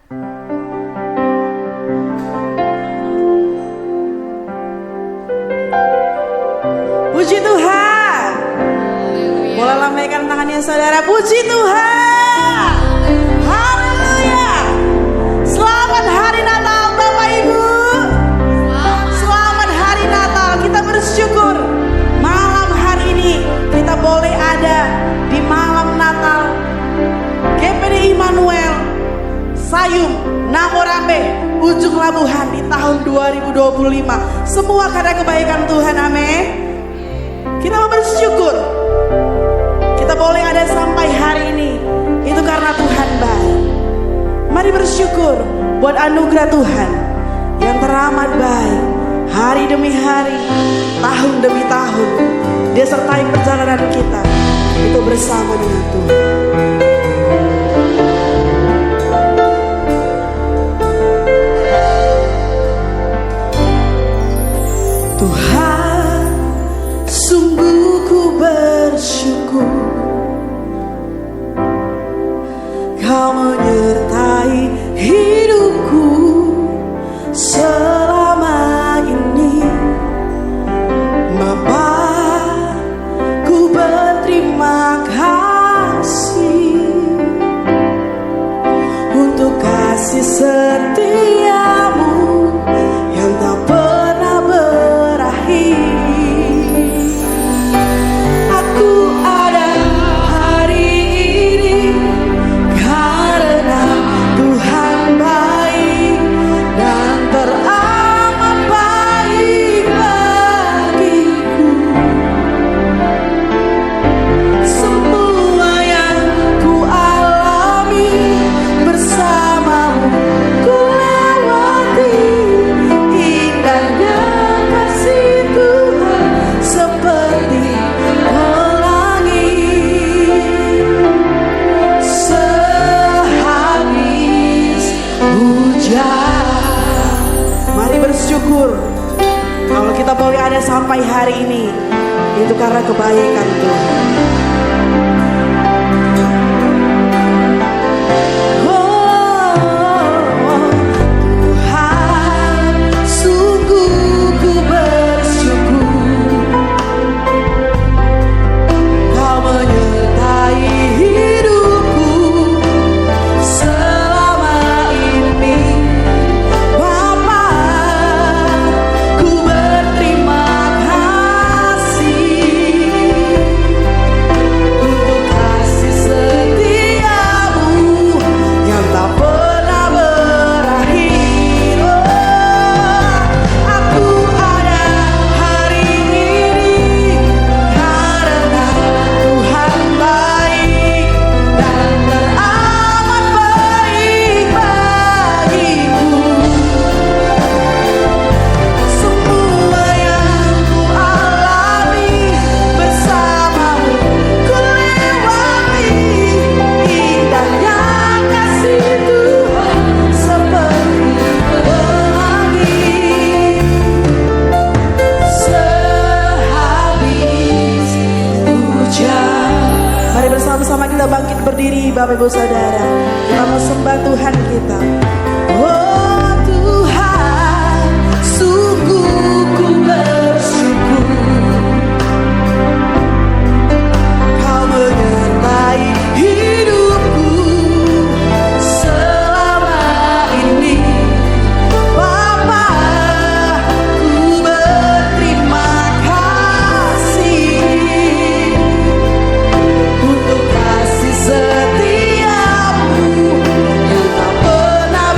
Puji Tuhan. Boleh lambaikan tangannya saudara. Puji Tuhan. Haleluya. Selamat hari Natal Bapak Ibu. Selamat hari Natal. Kita bersyukur malam hari ini kita boleh ada di malam Natal GPD Immanuel Sayung Namorambe ujung Labuhan di tahun 2025. Semua karena kebaikan Tuhan, amin. Kita mau bersyukur kita boleh ada sampai hari ini. Itu karena Tuhan baik. Mari bersyukur buat anugerah Tuhan yang teramat baik. Hari demi hari, tahun demi tahun, Dia sertai perjalanan kita itu bersama dengan Tuhan. Tuhan, sungguh ku bersyukur Kau menyertai hidupku selama ini. Bapa, ku berterima kasih untuk kasih setiamu yang tak pernah berakhir. Aku ada hari ini karena Tuhan baik dan teramat baik bagiku. Semua yang ku alami bersamamu ku lewati. Indahnya kasih Tuhan seperti pelangi sehabis hujan. Mari bersyukur kalau kita boleh ada sampai hari ini. Itu karena kebaikan Tuhan. Tuhan, sungguh ku bersyukur Kau menyertai hidupku selama ini. Bapa, ku berterima kasih untuk kasih setiamu yang tak pernah berakhir. Aku ada hari ini karena Tuhan baik dan teramat baik bagiku. Semua yang ku alami bersamamu ku lewati. Indahnya kasih Tuhan seperti pelangi sehabis hujan. Mari bersama-sama kita bangkit berdiri Bapak Ibu Saudara. Kita mau sembah Tuhan kita. Oh Tuhan, sungguh ku bersyukur Kau menyertai hidupku selama ini. Bapa, ku berterima kasih untuk kasih setiamu yang tak pernah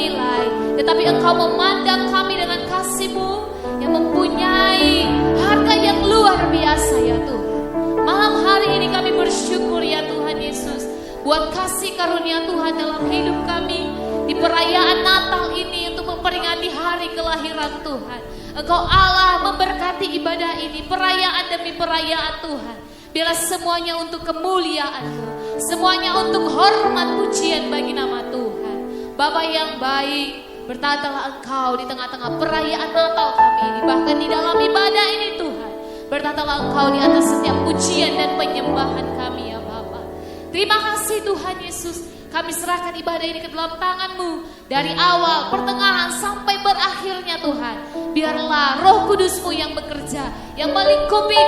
bernilai, tetapi Engkau memandang kami dengan kasih-Mu yang mempunyai harga yang luar biasa ya Tuhan. Malam hari ini kami bersyukur ya Tuhan Yesus, buat kasih karunia Tuhan dalam hidup kami di perayaan Natal ini untuk memperingati hari kelahiran Tuhan. Engkau Allah memberkati ibadah ini, perayaan demi perayaan Tuhan. Biarlah semuanya untuk kemuliaan-Mu, semuanya untuk hormat pujian bagi nama Tuhan. Bapa yang baik, bertatalah Engkau di tengah-tengah perayaan Natal kami ini, bahkan di dalam ibadah ini Tuhan. Bertatalah Engkau di atas setiap pujian dan penyembahan kami ya Bapa. Terima kasih Tuhan Yesus. Kami serahkan ibadah ini ke dalam tangan-Mu. Dari awal, pertengahan, sampai berakhirnya Tuhan. Biarlah Roh Kudus-Mu yang bekerja, yang melingkupi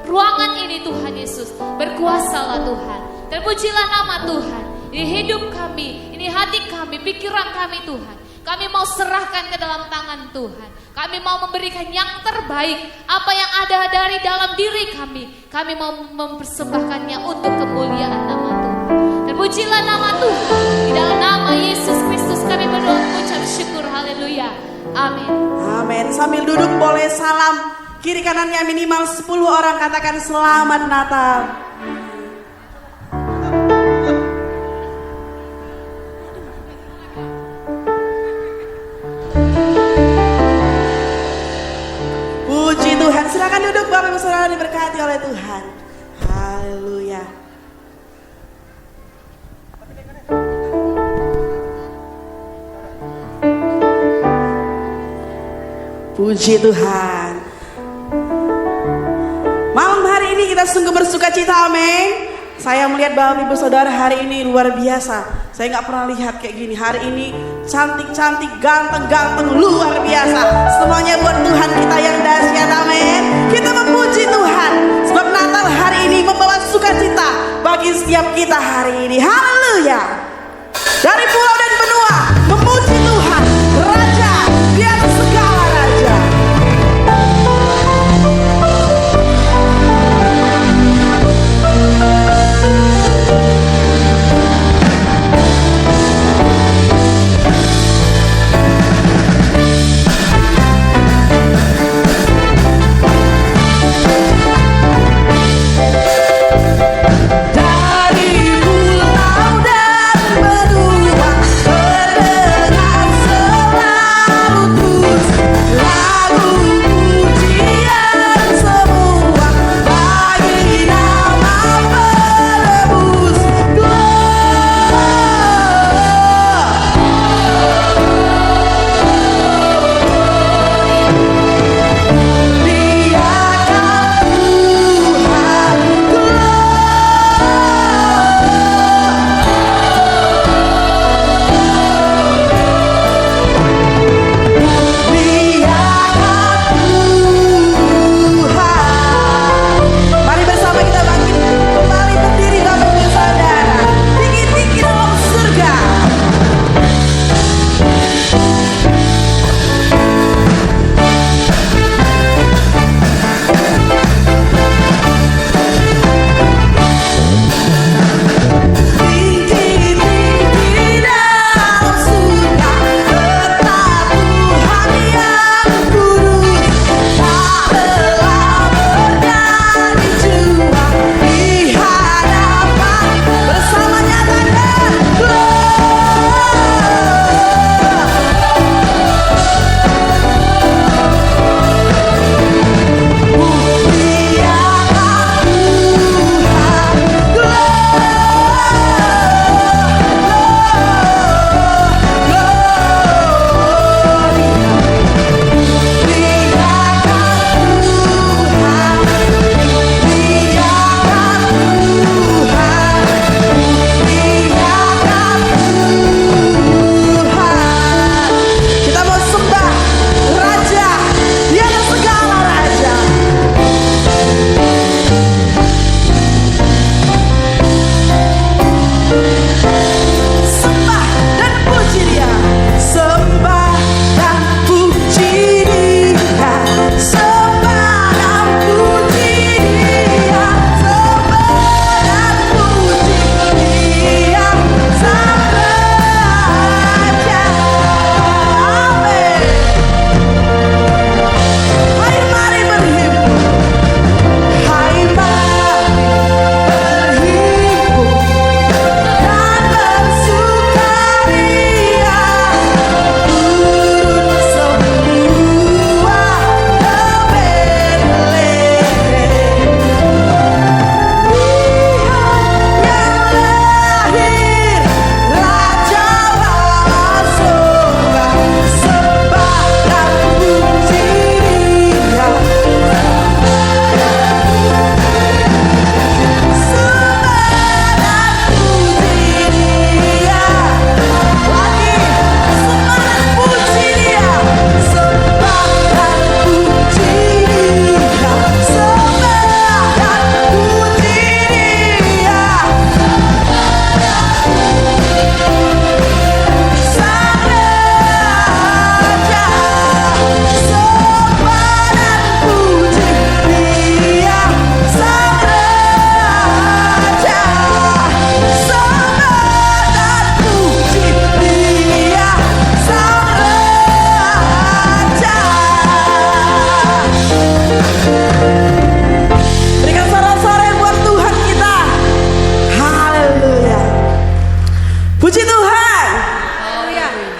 ruangan ini Tuhan Yesus. Berkuasalah Tuhan. Terpujilah nama Tuhan. Ini hidup kami, ini hati kami, pikiran kami Tuhan. Kami mau serahkan ke dalam tangan Tuhan. Kami mau memberikan yang terbaik. Apa yang ada dari dalam diri kami, kami mau mempersembahkannya untuk kemuliaan nama Tuhan. Terpujilah nama Tuhan. Di dalam nama Yesus Kristus kami berdoa mengucap syukur. Haleluya. Amin. Amin. Sambil duduk boleh salam kiri kanannya minimal 10 orang, katakan selamat Natal. Puji Tuhan. Silakan duduk Bapak Ibu Saudara, diberkati oleh Tuhan. Haleluya. Puji Tuhan. Malam hari ini kita sungguh bersuka cita, amin. Saya melihat Bapak Ibu Saudara hari ini luar biasa. Saya nggak pernah lihat kayak gini. Hari ini cantik-cantik, ganteng-ganteng, luar biasa. Semuanya buat Tuhan kita yang dahsyat, amin. Kita memuji Tuhan, sebab Natal hari ini membawa sukacita bagi setiap kita hari ini. Haleluya. Dari pulau dan benua memuji Tuhan, Raja di atas segala raja. Dari pulau dan benua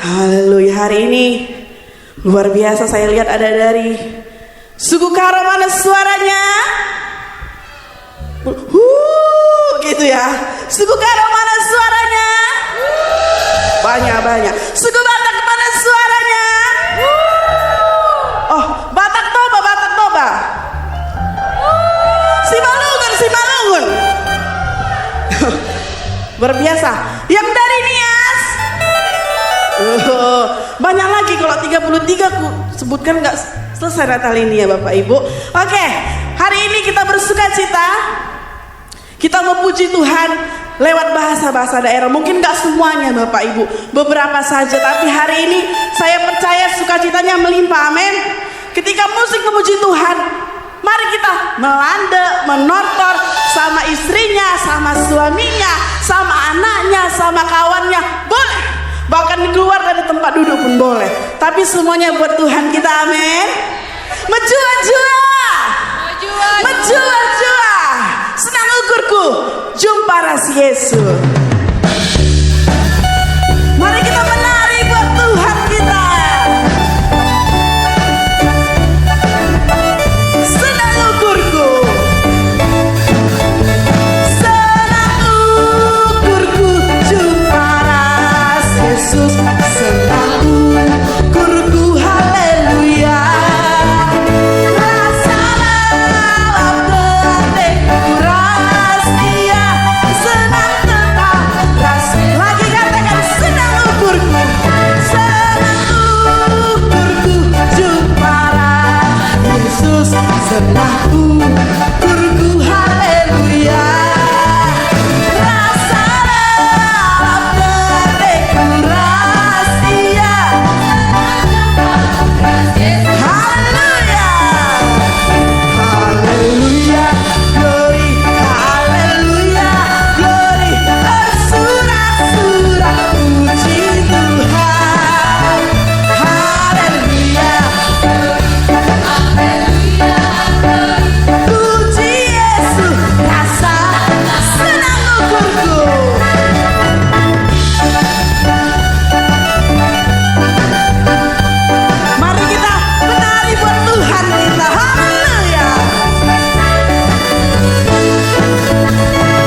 Haleluya, hari ini luar biasa saya lihat ada dari suku Karo, mana suaranya? Gitu ya. Suku Karo mana suaranya? Banyak. Suku Batak mana suaranya? Oh, Batak Toba. Simalungun. Luar biasa. Yang dari Nias. Banyak lagi, kalau 33 aku sebutkan nggak selesai Natal ini ya Bapak Ibu. Oke, hari ini kita bersuka cita, kita memuji Tuhan lewat bahasa-bahasa daerah. Mungkin gak semuanya Bapak Ibu, beberapa saja, tapi hari ini saya percaya sukacitanya melimpah, amin. Ketika musik memuji Tuhan, mari kita melande, menortor sama istrinya, sama suaminya, sama anaknya, sama kawannya, boleh. Bahkan keluar dari tempat duduk pun boleh. Tapi semuanya buat Tuhan kita, amin. Menjua-jua. Senang ukurku, jumpa ras Yesus. Mari kita menari buat Tuhan kita. Senang ukurku, jumpa ras Yesus. Senang ukurku, haleluya. Senang ukurku, haleluya. Rasa dalam hatiku rahasia. Haleluya, haleluya, glory, haleluya, glory. Bersorak-sorak puji Tuhan. Haleluya. Puji Yesus, rasa senang ukurku. Mari kita menari buat Tuhan kita. Haleluya.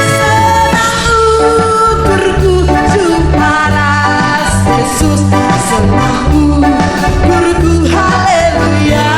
Senang ukurku, jumpa ras Yesus. Senang ukurku, haleluya.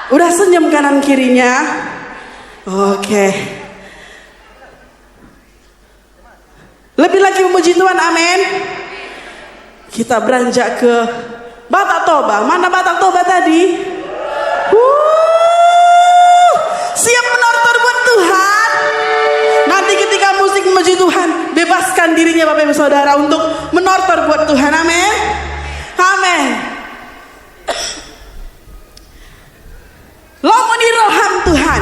Udah senyum kanan kirinya. Oke. Lebih lagi memuji Tuhan, amin. Kita beranjak ke Batak Toba. Mana Batak Toba tadi? Siap menortor buat Tuhan. Nanti ketika musik memuji Tuhan, bebaskan dirinya Bapak Ibu Saudara untuk menortor buat Tuhan, amin. Amin. Lomoni roham Tuhan.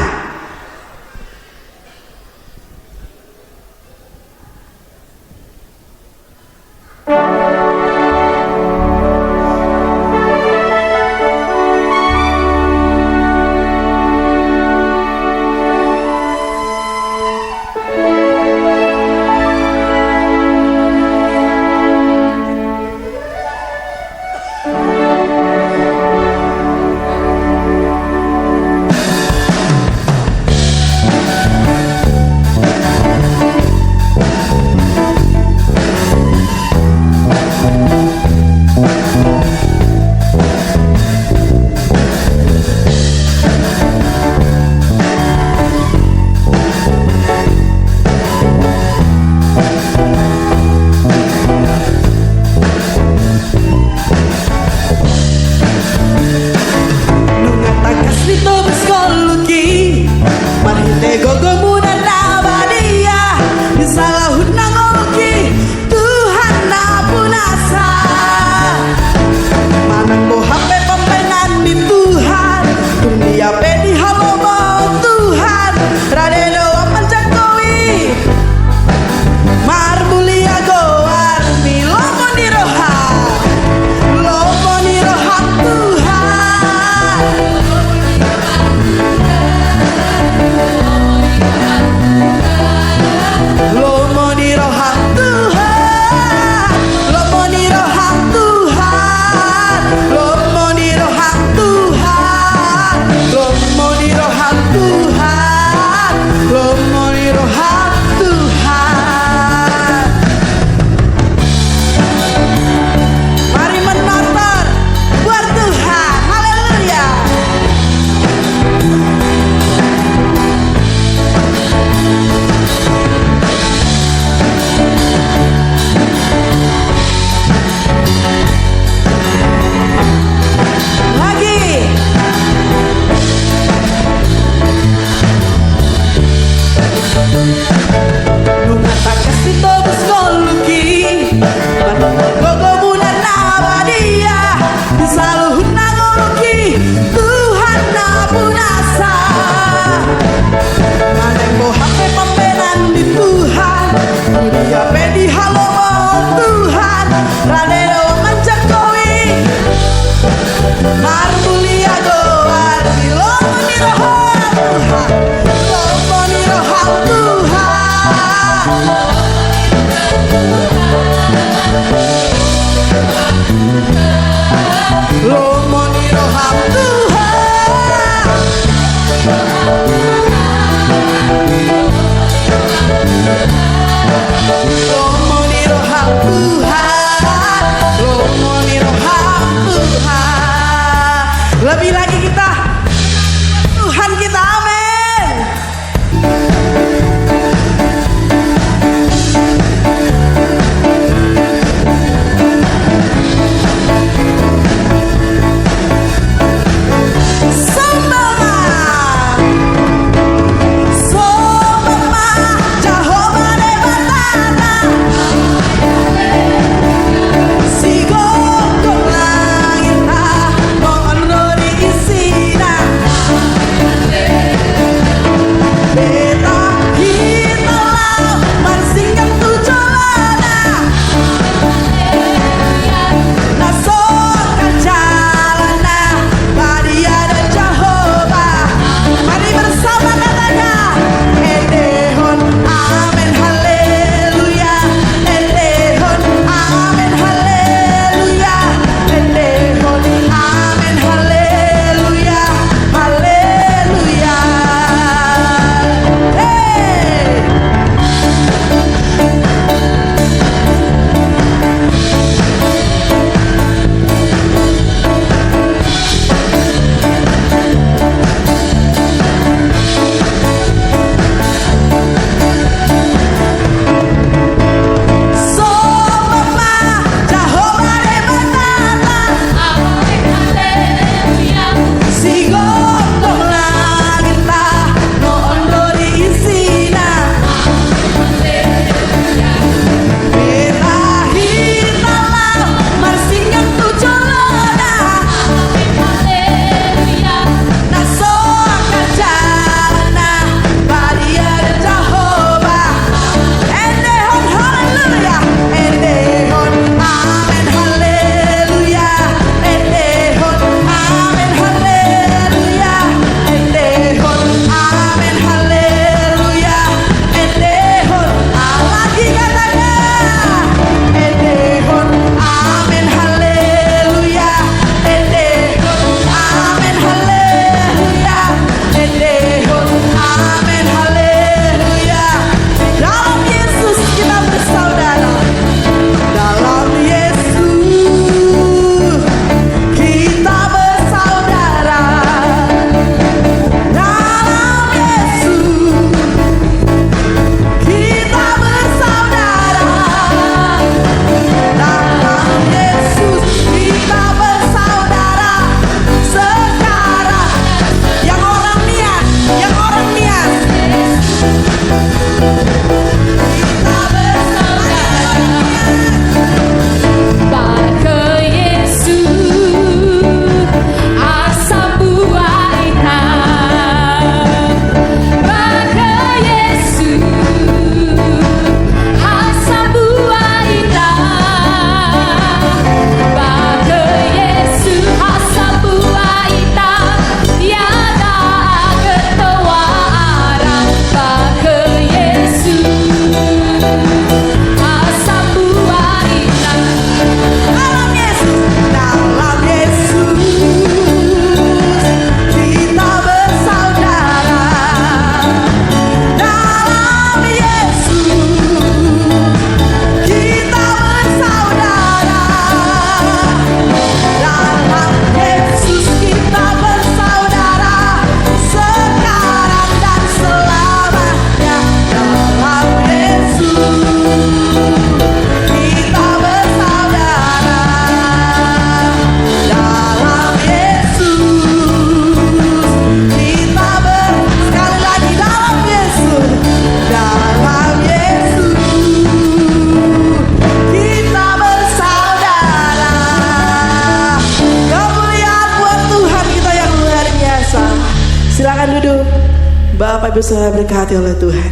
Bapak Saudara berkati oleh Tuhan.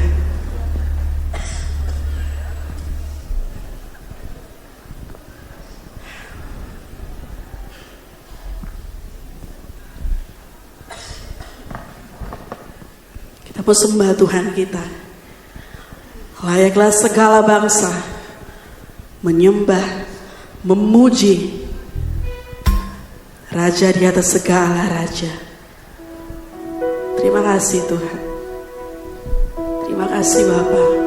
Kita mau sembah Tuhan kita. Layaklah segala bangsa menyembah, memuji Raja di atas segala raja. Terima kasih Tuhan. Terima kasih Bapa.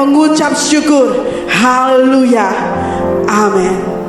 mengucap syukur. Haleluya. Amin.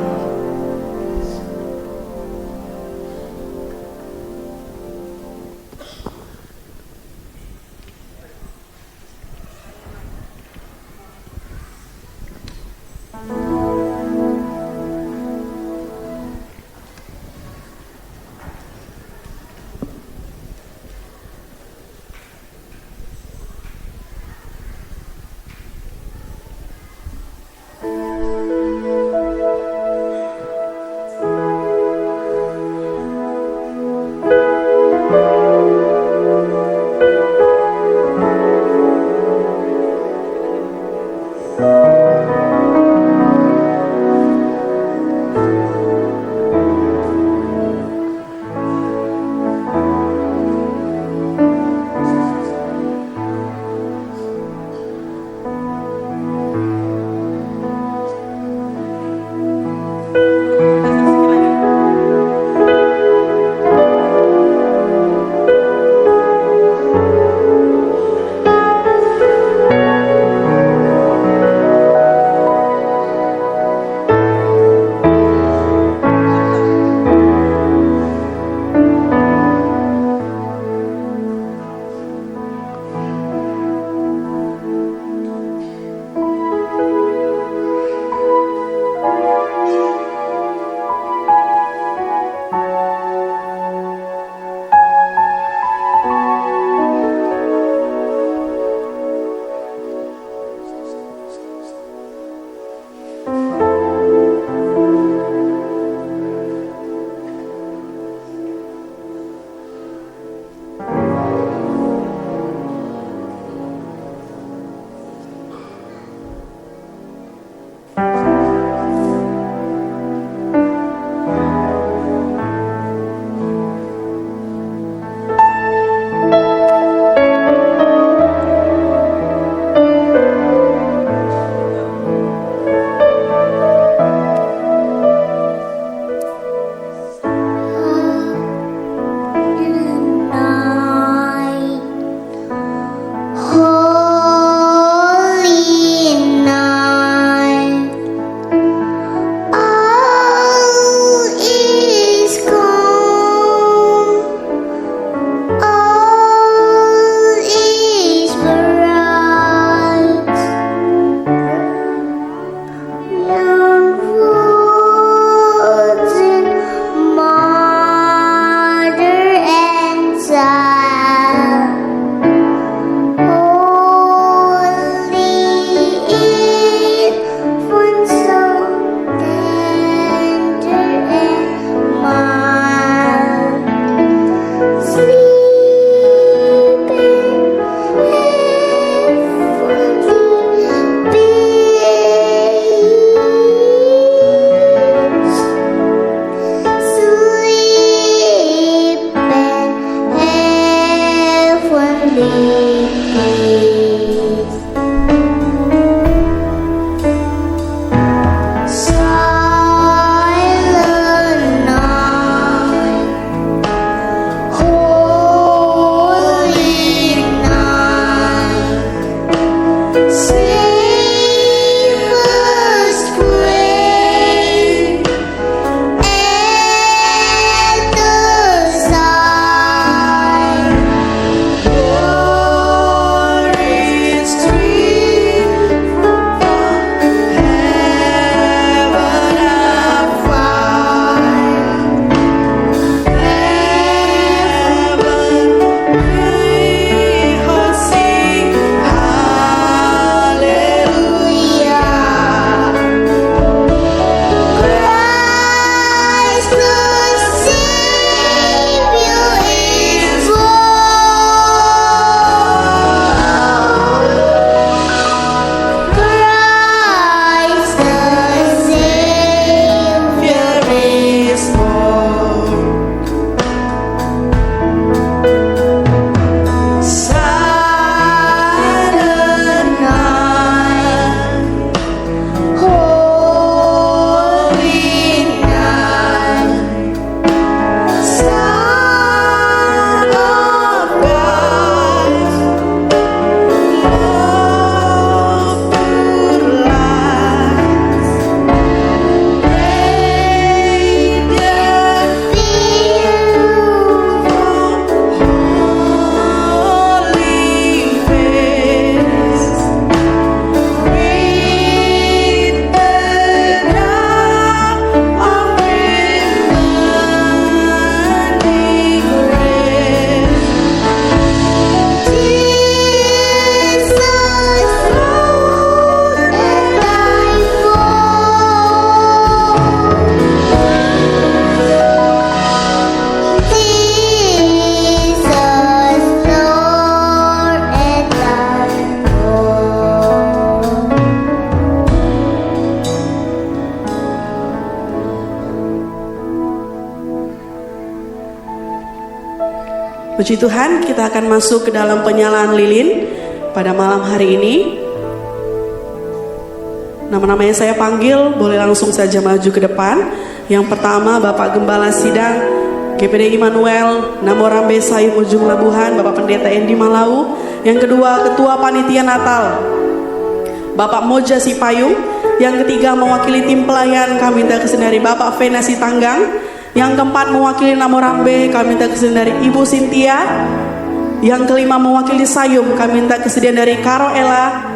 Puji Tuhan, kita akan masuk ke dalam penyalaan lilin pada malam hari ini. Nama-nama yang saya panggil boleh langsung saja maju ke depan. Yang pertama Bapak Gembala Sidang GPD Immanuel Namorambe Sayung Ujung Labuhan, Bapak Pendeta Endi Malau. Yang kedua Ketua Panitia Natal Bapak Moja Sipayung. Yang ketiga mewakili tim pelayan kami minta kesediaan dari Bapak Venasi Tanggang. Yang keempat mewakili Namorambe kami minta kesediaan dari Ibu Cynthia. Yang kelima mewakili Sayum kami minta kesediaan dari Karo Ella.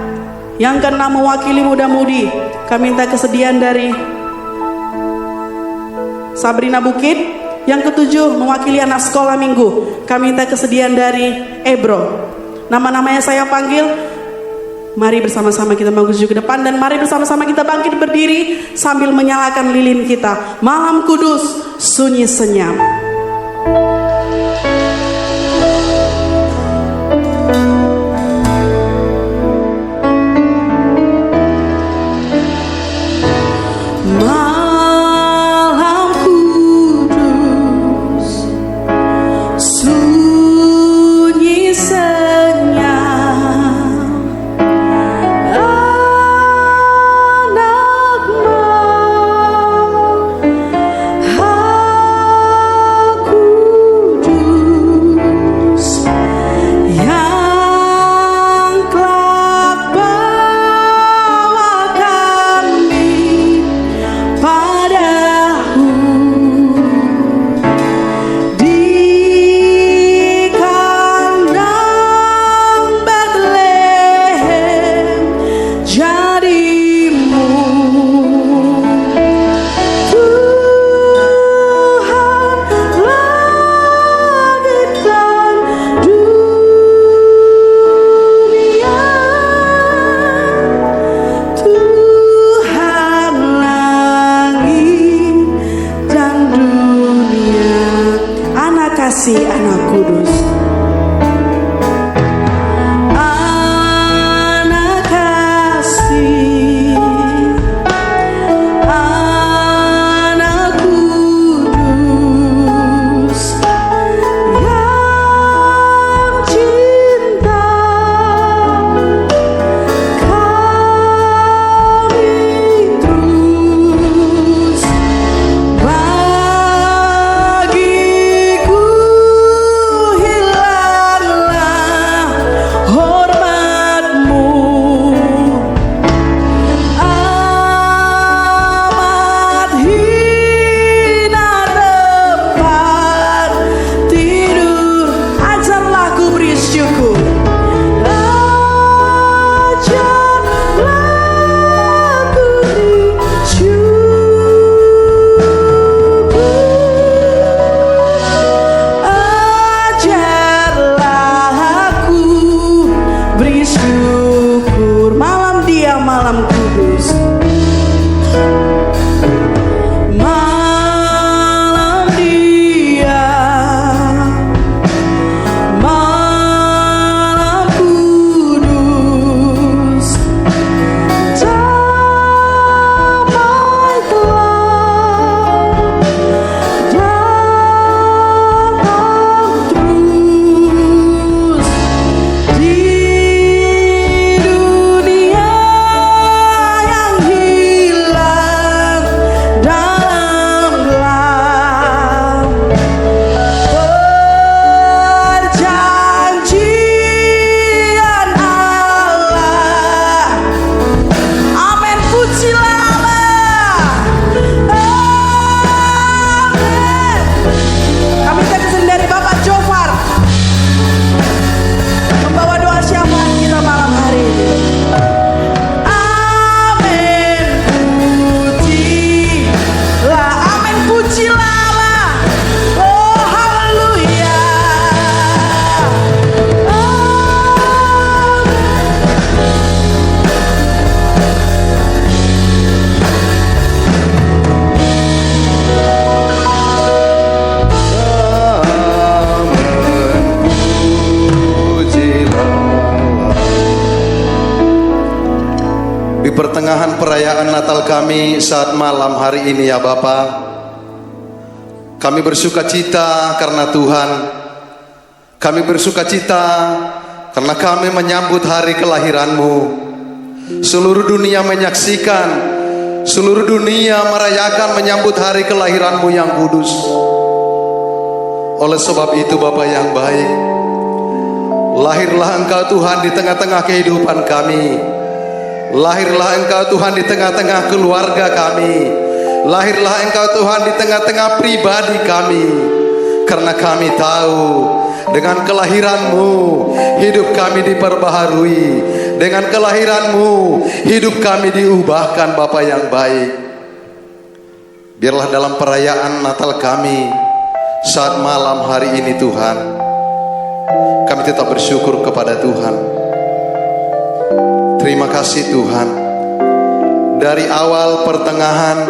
Yang keenam mewakili Muda Mudi kami minta kesediaan dari Sabrina Bukit. Yang ketujuh mewakili anak sekolah minggu kami minta kesediaan dari Ebro. Nama-namanya saya panggil. Mari bersama-sama kita maju ke depan dan mari bersama-sama kita bangkit berdiri sambil menyalakan lilin kita. Malam kudus, sunyi senyap. Malam kudus, sunyi senyap. Anak kudus, anak kasih, anak kudus yang cinta, kami terus bagiku. pertengahan perayaan Natal kami saat malam hari ini ya Bapa, kami bersuka cita karena Tuhan Kami bersukacita karena kami menyambut hari kelahiran-Mu. Seluruh dunia menyaksikan, seluruh dunia merayakan menyambut hari kelahiran-Mu yang kudus. Oleh sebab itu Bapa yang baik, lahirlah Engkau Tuhan di tengah-tengah kehidupan kami. Lahirlah Engkau Tuhan di tengah-tengah keluarga kami. Lahirlah Engkau Tuhan di tengah-tengah pribadi kami. Karena kami tahu dengan kelahiran-Mu hidup kami diperbaharui. Dengan kelahiran-Mu hidup kami diubahkan Bapa yang baik. Biarlah dalam perayaan Natal kami saat malam hari ini Tuhan, kami tetap bersyukur kepada Tuhan. Terima kasih Tuhan. Dari awal pertengahan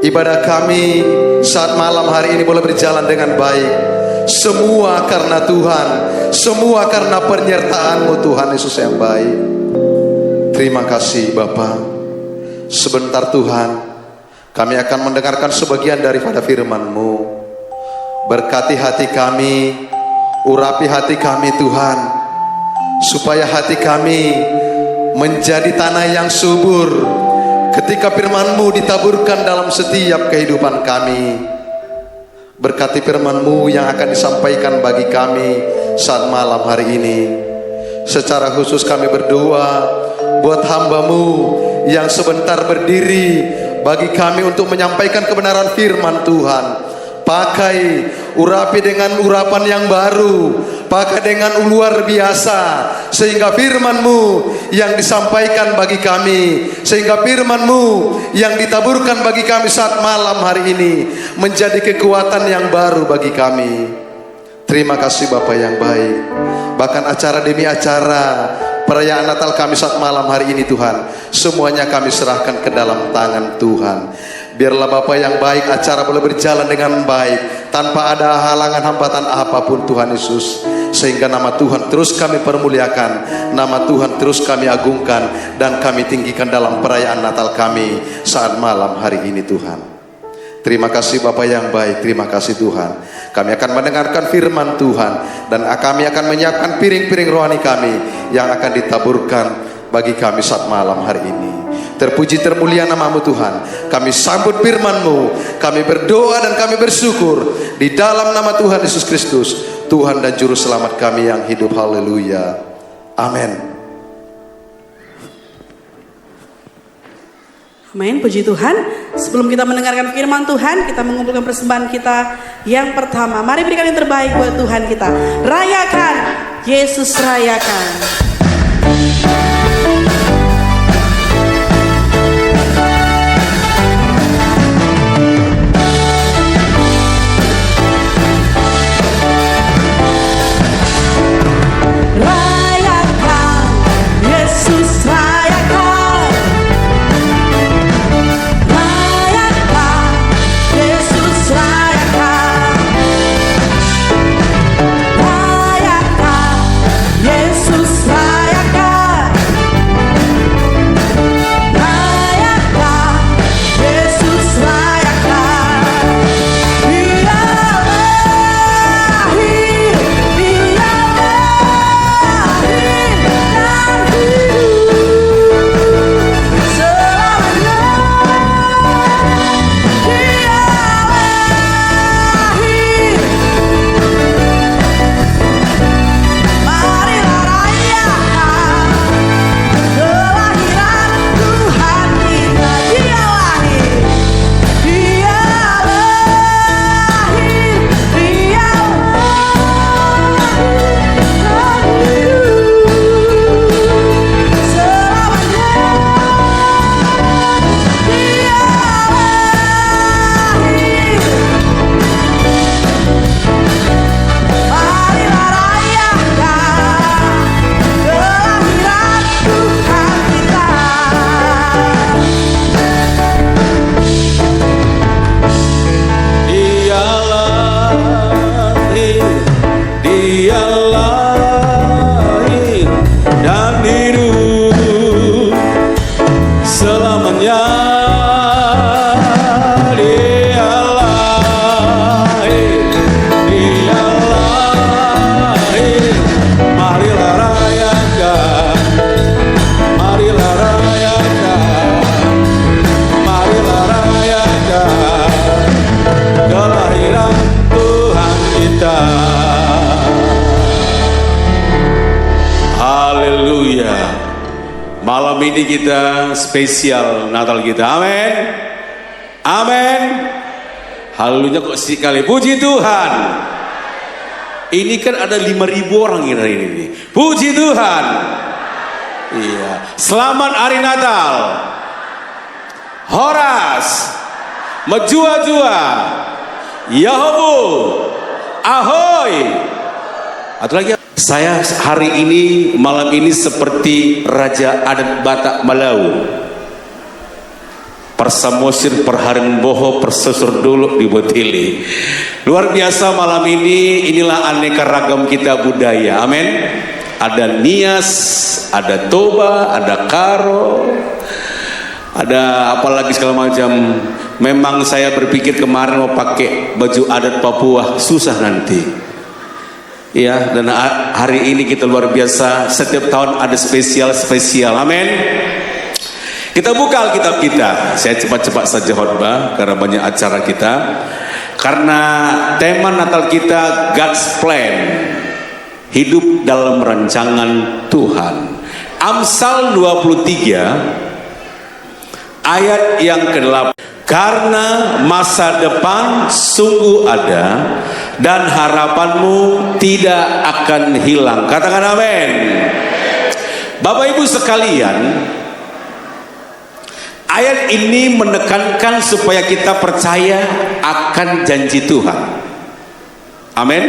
ibadah kami saat malam hari ini boleh berjalan dengan baik. Semua karena Tuhan, semua karena penyertaan-Mu Tuhan Yesus yang baik. Terima kasih Bapa. Sebentar Tuhan, kami akan mendengarkan sebagian daripada firman-Mu. Berkati hati kami, urapi hati kami Tuhan, supaya hati kami menjadi tanah yang subur ketika firman-Mu ditaburkan dalam setiap kehidupan kami. Berkati firman-Mu yang akan disampaikan bagi kami saat malam hari ini. Secara khusus kami berdoa buat hamba-Mu yang sebentar berdiri bagi kami untuk menyampaikan kebenaran firman Tuhan. Pakai, urapi dengan urapan yang baru, pakai dengan luar biasa, sehingga firman-Mu yang disampaikan bagi kami, sehingga firman-Mu yang ditaburkan bagi kami saat malam hari ini menjadi kekuatan yang baru bagi kami. Terima kasih Bapa yang baik. Bahkan acara demi acara perayaan Natal kami saat malam hari ini Tuhan, semuanya kami serahkan ke dalam tangan Tuhan. Biarlah Bapa yang baik, acara boleh berjalan dengan baik tanpa ada halangan hambatan apapun Tuhan Yesus. Sehingga nama Tuhan terus kami permuliakan, nama Tuhan terus kami agungkan, dan kami tinggikan dalam perayaan Natal kami saat malam hari ini Tuhan. Terima kasih Bapa yang baik, terima kasih Tuhan. Kami akan mendengarkan firman Tuhan, dan kami akan menyiapkan piring-piring rohani kami yang akan ditaburkan bagi kami saat malam hari ini. Terpuji termulia nama-Mu Tuhan. Kami sambut firman-Mu, kami berdoa dan kami bersyukur di dalam nama Tuhan Yesus Kristus, Tuhan dan Juru Selamat kami yang hidup. Haleluya. Amin. Amin, puji Tuhan. Sebelum kita mendengarkan firman Tuhan, kita mengumpulkan persembahan kita yang pertama. Mari berikan yang terbaik buat Tuhan kita. Rayakan, Yesus rayakan. Yesus ini kita spesial Natal kita. Amin. Amin. Haleluya kok sekali. Puji Tuhan. Ini kan ada 5.000 orang hari ini. Puji Tuhan. Iya. Selamat hari Natal. Horas. Majua-jua. Yahobu. Ahoy. Atau lagi. Saya hari ini, malam ini seperti Raja Adat Batak Malau. Persamosir perharing boho persusur dulu di botili. Luar biasa malam ini, inilah aneka ragam kita budaya. Amin. Ada Nias, ada Toba, ada Karo, ada apalagi segala macam. Memang saya berpikir kemarin mau pakai baju adat Papua, susah nanti. Ya, dan hari ini kita luar biasa. Setiap tahun ada spesial. Amin. Kita buka Alkitab kita. Saya cepat-cepat saja khotbah karena banyak acara kita. Karena tema Natal kita God's Plan, hidup dalam rancangan Tuhan. Amsal 23 ayat yang ke-8. Karena masa depan sungguh ada dan harapanmu tidak akan hilang. Katakan amin. Bapak Ibu sekalian, ayat ini menekankan supaya kita percaya akan janji Tuhan. Amin.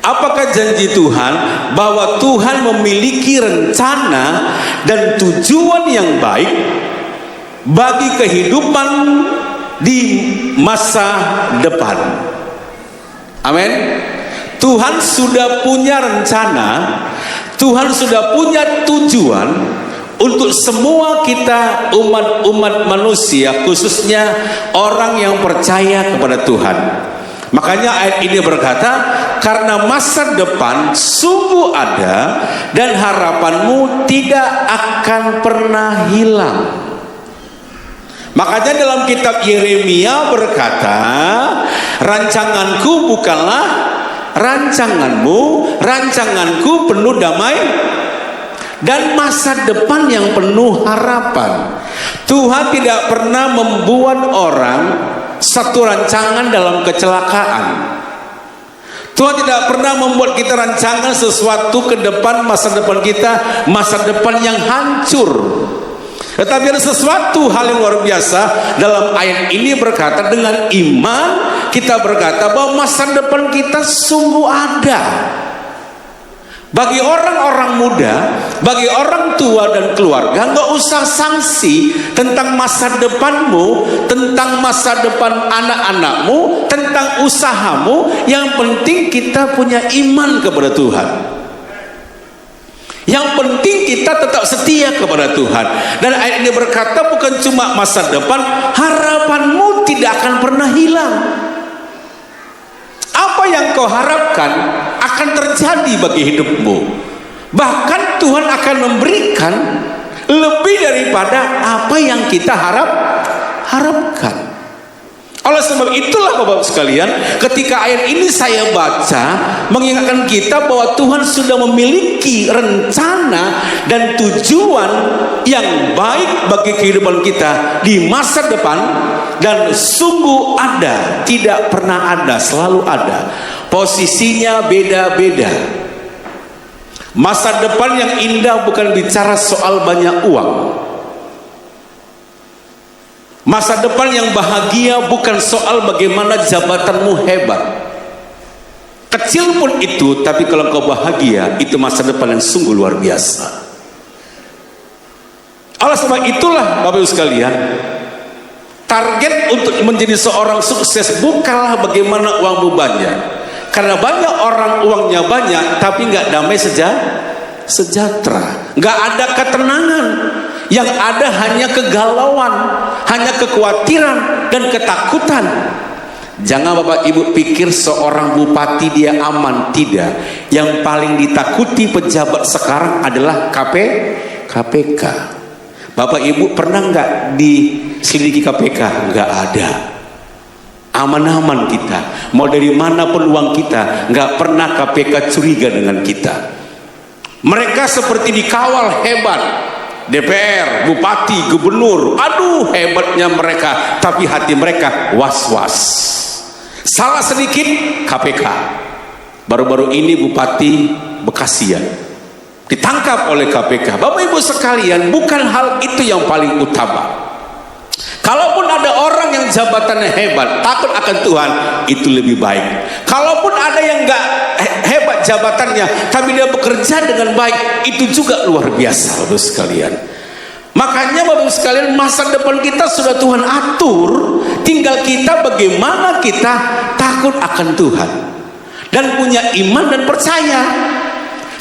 Apakah janji Tuhan? Bahwa Tuhan memiliki rencana dan tujuan yang baik bagi kehidupan di masa depan. Amin. Tuhan sudah punya rencana, Tuhan sudah punya tujuan untuk semua kita umat manusia, khususnya orang yang percaya kepada Tuhan. Makanya ayat ini berkata, karena masa depan sungguh ada dan harapanmu tidak akan pernah hilang. Makanya dalam kitab Yeremia berkata, rancanganku bukanlah rancanganmu, rancanganku penuh damai dan masa depan yang penuh harapan. Tuhan tidak pernah membuat orang satu rancangan dalam kecelakaan. Tuhan tidak pernah membuat kita rancangan sesuatu ke depan, masa depan kita, masa depan yang hancur. Tetapi ada sesuatu hal yang luar biasa dalam ayat ini berkata, dengan iman kita berkata bahwa masa depan kita sungguh ada. Bagi orang-orang muda, bagi orang tua dan keluarga, nggak usah sanksi tentang masa depanmu, tentang masa depan anak-anakmu, tentang usahamu. Yang penting kita punya iman kepada Tuhan. Yang penting kita tetap setia kepada Tuhan. Dan ayat ini berkata bukan cuma masa depan, harapanmu tidak akan pernah hilang. Apa yang kau harapkan akan terjadi bagi hidupmu. Bahkan Tuhan akan memberikan lebih daripada apa yang kita harapkan. Oleh sebab itulah Bapak sekalian, ketika ayat ini saya baca, mengingatkan kita bahwa Tuhan sudah memiliki rencana dan tujuan yang baik bagi kehidupan kita di masa depan. Dan sungguh ada, tidak pernah ada, selalu ada. Posisinya beda-beda. Masa depan yang indah bukan bicara soal banyak uang. Masa depan yang bahagia bukan soal bagaimana jabatanmu hebat. Kecil pun itu, tapi kalau kau bahagia, itu masa depan yang sungguh luar biasa. Oleh sebab itulah Bapak Ibu sekalian, target untuk menjadi seorang sukses bukanlah bagaimana uangmu banyak. Karena banyak orang uangnya banyak, tapi nggak damai sejahtera, nggak ada ketenangan. Yang ada hanya kegalauan, hanya kekhawatiran dan ketakutan. Jangan Bapak Ibu pikir seorang bupati dia aman, tidak. Yang paling ditakuti pejabat sekarang adalah KPK. Bapak Ibu pernah nggak diselidiki KPK? Nggak ada. Aman-aman kita. Mau dari mana pun uang kita, nggak pernah KPK curiga dengan kita. Mereka seperti dikawal hebat. DPR, bupati, gubernur, aduh hebatnya mereka, tapi hati mereka was-was. Salah sedikit KPK. Baru-baru ini Bupati Bekasi ditangkap oleh KPK. Bapak Ibu sekalian, bukan hal itu yang paling utama. Kalaupun ada orang yang jabatannya hebat, takut akan Tuhan, itu lebih baik. Kalaupun ada yang gak hebat jabatannya, tapi dia bekerja dengan baik, itu juga luar biasa, Bapak sekalian. Makanya Bapak sekalian, masa depan kita sudah Tuhan atur, tinggal kita bagaimana kita takut akan Tuhan dan punya iman dan percaya.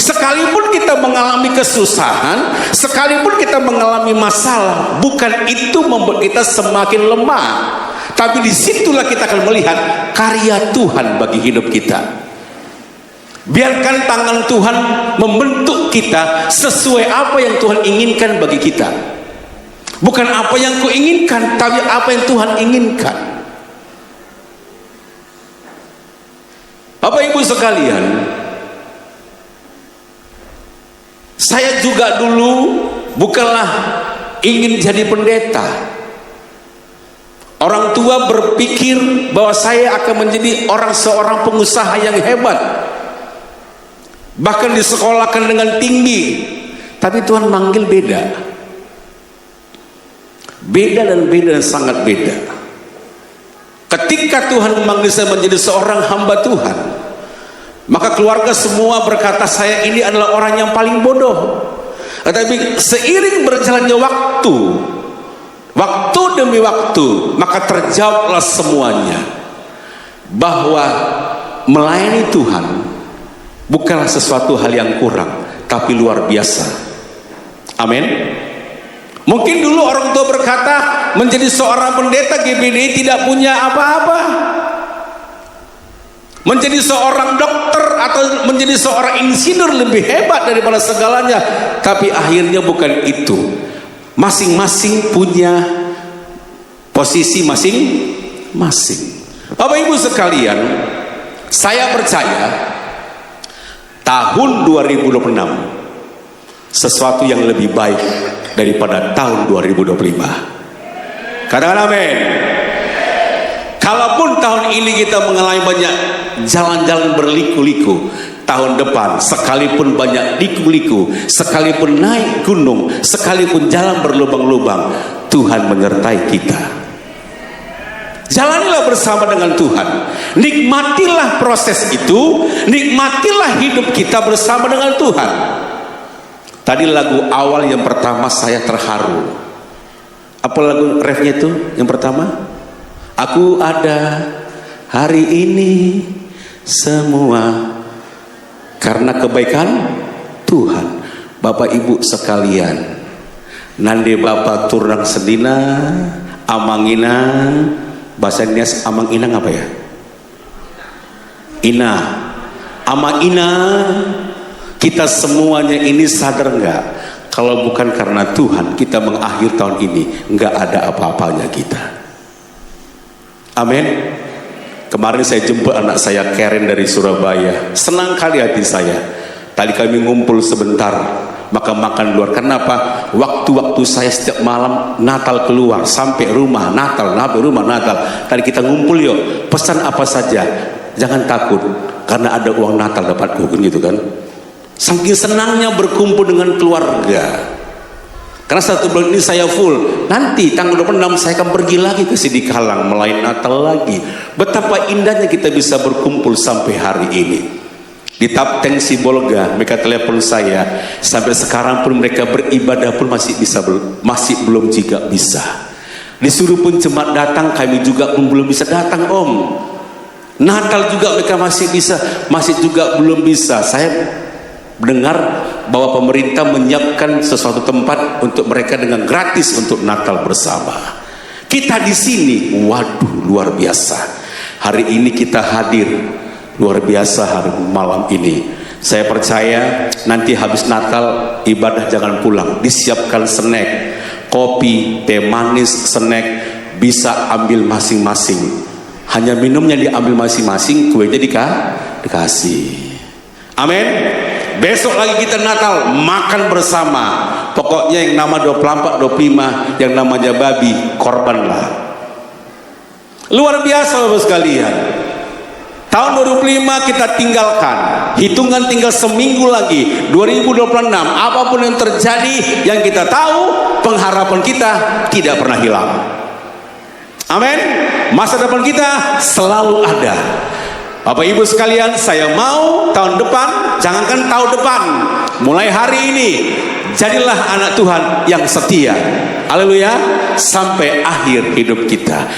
Sekalipun kita mengalami kesusahan, sekalipun kita mengalami masalah, bukan itu membuat kita semakin lemah, tapi disitulah kita akan melihat karya Tuhan bagi hidup kita. Biarkan tangan Tuhan membentuk kita sesuai apa yang Tuhan inginkan bagi kita. Bukan apa yang kuinginkan, tapi apa yang Tuhan inginkan. Bapak Ibu sekalian, saya juga dulu bukanlah ingin jadi pendeta. Orang tua berpikir bahwa saya akan menjadi seorang pengusaha yang hebat, bahkan disekolahkan dengan tinggi. Tapi Tuhan manggil beda dan sangat beda. Ketika Tuhan memanggil saya menjadi seorang hamba Tuhan, maka keluarga semua berkata saya ini adalah orang yang paling bodoh. Tetapi seiring berjalannya waktu demi waktu, maka terjawablah semuanya bahwa melayani Tuhan bukanlah sesuatu hal yang kurang, tapi luar biasa. Amin. Mungkin dulu orang tua berkata menjadi seorang pendeta GBDI tidak punya apa-apa, menjadi seorang dokter atau menjadi seorang insinyur lebih hebat daripada segalanya. Tapi akhirnya bukan itu. Masing-masing punya posisi masing-masing. Bapak Ibu sekalian, saya percaya tahun 2026 sesuatu yang lebih baik daripada tahun 2025. Katakan amin. Kalaupun tahun ini kita mengalami banyak jalan-jalan berliku-liku, tahun depan sekalipun banyak liku-liku, sekalipun naik gunung, sekalipun jalan berlubang-lubang, Tuhan menyertai kita. Jalanilah bersama dengan Tuhan, nikmatilah proses itu, nikmatilah hidup kita bersama dengan Tuhan. Tadi lagu awal yang pertama saya terharu. Apa lagu refnya itu yang pertama? Aku ada hari ini semua karena kebaikan Tuhan. Bapak Ibu sekalian, nande Bapak turang sedina amangina, bahasa Indonesia amanginang apa ya? Ina, amangina. Kita semuanya ini sadar nggak? Kalau bukan karena Tuhan kita mengakhir tahun ini, nggak ada apa-apanya kita. Amin. Kemarin saya jemput anak saya Karen dari Surabaya. Senang kali hati saya. Tadi kami ngumpul sebentar, maka makan luar. Kenapa? Waktu-waktu saya setiap malam Natal keluar sampai rumah Natal, Tadi kita ngumpul yuk. Pesan apa saja, jangan takut karena ada uang Natal dapatku, gitu kan? Saking senangnya berkumpul dengan keluarga. Karena satu bulan ini saya full. Nanti tanggal 26 saya akan pergi lagi ke Sidikalang melayani Natal lagi. Betapa indahnya kita bisa berkumpul sampai hari ini. Di Tapteng Sibolga mereka telepon saya. Sampai sekarang pun mereka beribadah pun masih belum juga bisa. Disuruh pun jemaat datang, kami juga pun belum bisa datang, Om. Natal juga mereka masih juga belum bisa. Saya dengar bahwa pemerintah menyiapkan sesuatu tempat untuk mereka dengan gratis untuk Natal bersama. Kita di sini, waduh, luar biasa. Hari ini kita hadir, luar biasa hari malam ini. Saya percaya nanti habis Natal ibadah jangan pulang, disiapkan snack, kopi, teh manis, snack bisa ambil masing-masing. Hanya minumnya diambil masing-masing, kuenya dikasih. Amin. Besok lagi kita Natal, makan bersama, Pokoknya yang nama 24, 25, yang namanya babi, korbanlah. Luar biasa Bapak sekalian. Tahun 2005 kita tinggalkan. Hitungan tinggal seminggu lagi 2026. Apapun yang terjadi, yang kita tahu, pengharapan kita tidak pernah hilang. Amin. Masa depan kita selalu ada. Bapak Ibu sekalian, saya mau tahun depan, jangankan tahun depan, mulai hari ini jadilah anak Tuhan yang setia. Haleluya, sampai akhir hidup kita.